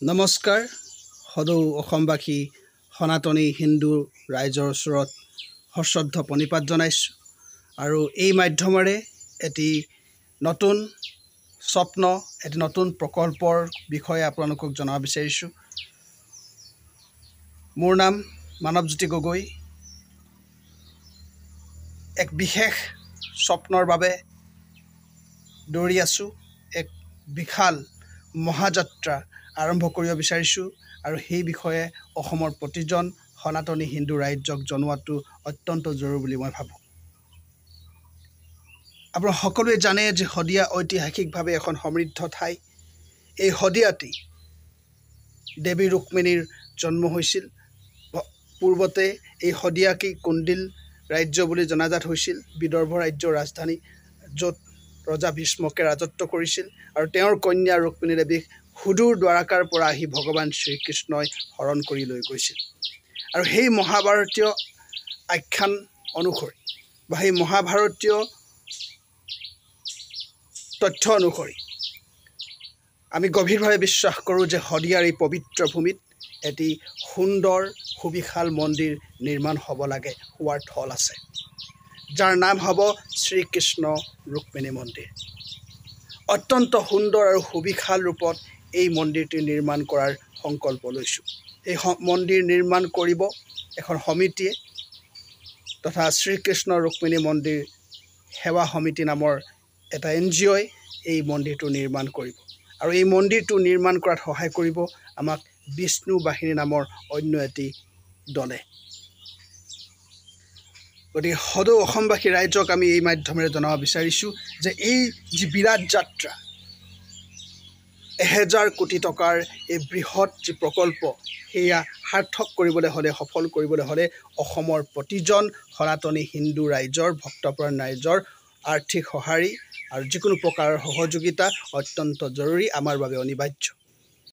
নমস্কাৰ সদৌ অসমবাসী সনাতনী হিন্দু ৰাইজৰ ওচৰত সশ্ৰদ্ধ প্ৰণিপাত জনাইছোঁ আৰু এই মাধ্যমেৰে এটি নতুন স্বপ্ন এটি নতুন প্ৰকল্পৰ বিষয়ে আপোনালোকক জনাব বিচাৰিছোঁ। মোৰ নাম মানৱজ্যোতি গগৈ। এক বিশেষ স্বপ্নৰ বাবে দৌৰি আছোঁ। এক বিশাল মহাযাত্ৰা আৰম্ভ কৰিব বিচাৰিছোঁ আৰু সেই বিষয়ে অসমৰ প্ৰতিজন সনাতনী হিন্দু ৰাইজক জনোৱাটো অত্যন্ত জৰুৰী বুলি মই ভাবোঁ। আপোনালোকে সকলোৱে জানে যে শদিয়া ঐতিহাসিকভাৱে এখন সমৃদ্ধ ঠাই। এই শদিয়াতে দেৱী ৰুক্মিণীৰ জন্ম হৈছিল। পূৰ্বতে এই শদিয়াকে কুণ্ডিল ৰাজ্য বুলি জনাজাত হৈছিল, বিদৰ্ভ ৰাজ্যৰ ৰাজধানী, য'ত ৰজা ভীষ্মকে ৰাজত্ব কৰিছিল আৰু তেওঁৰ কন্যা ৰুক্মিণী দেৱীক সুদূৰ দ্বাৰকাৰ পৰা আহি ভগৱান শ্ৰীকৃষ্ণই হৰণ কৰি লৈ গৈছিল। আৰু সেই মহাভাৰতীয় আখ্যান অনুসৰি বা সেই মহাভাৰতীয় তথ্য অনুসৰি আমি গভীৰভাৱে বিশ্বাস কৰোঁ যে শদিয়াৰ এই পবিত্ৰ ভূমিত এটি সুন্দৰ সুবিশাল মন্দিৰ নিৰ্মাণ হ'ব লাগে, হোৱাৰ থল আছে, যাৰ নাম হ'ব শ্ৰীকৃষ্ণ ৰুক্মিণী মন্দিৰ। অত্যন্ত সুন্দৰ আৰু সুবিশাল ৰূপত এই মন্দিৰটি নিৰ্মাণ কৰাৰ সংকল্প লৈছোঁ। এই মন্দিৰ নিৰ্মাণ কৰিব এখন সমিতিয়ে তথা শ্ৰীকৃষ্ণ ৰুক্মিণী মন্দিৰ সেৱা সমিতি নামৰ এটা NGOই এই মন্দিৰটো নিৰ্মাণ কৰিব আৰু এই মন্দিৰটো নিৰ্মাণ কৰাত সহায় কৰিব আমাক বিষ্ণু বাহিনী নামৰ অন্য এটি দলে। গতিকে সদৌ অসমবাসী ৰাইজক আমি এই মাধ্যমেৰে জনাব বিচাৰিছোঁ যে এই যি বিৰাট যাত্ৰা, 1000 কোটি টকাৰ এই বৃহৎ যি প্ৰকল্প, সেয়া সাৰ্থক কৰিবলৈ হ'লে, সফল কৰিবলৈ হ'লে অসমৰ প্ৰতিজন সনাতনী হিন্দু ৰাইজৰ, ভক্তপ্ৰাণ ৰাইজৰ আৰ্থিক সঁহাৰি আৰু যিকোনো প্ৰকাৰৰ সহযোগিতা অত্যন্ত জৰুৰী, আমাৰ বাবে অনিবাৰ্য।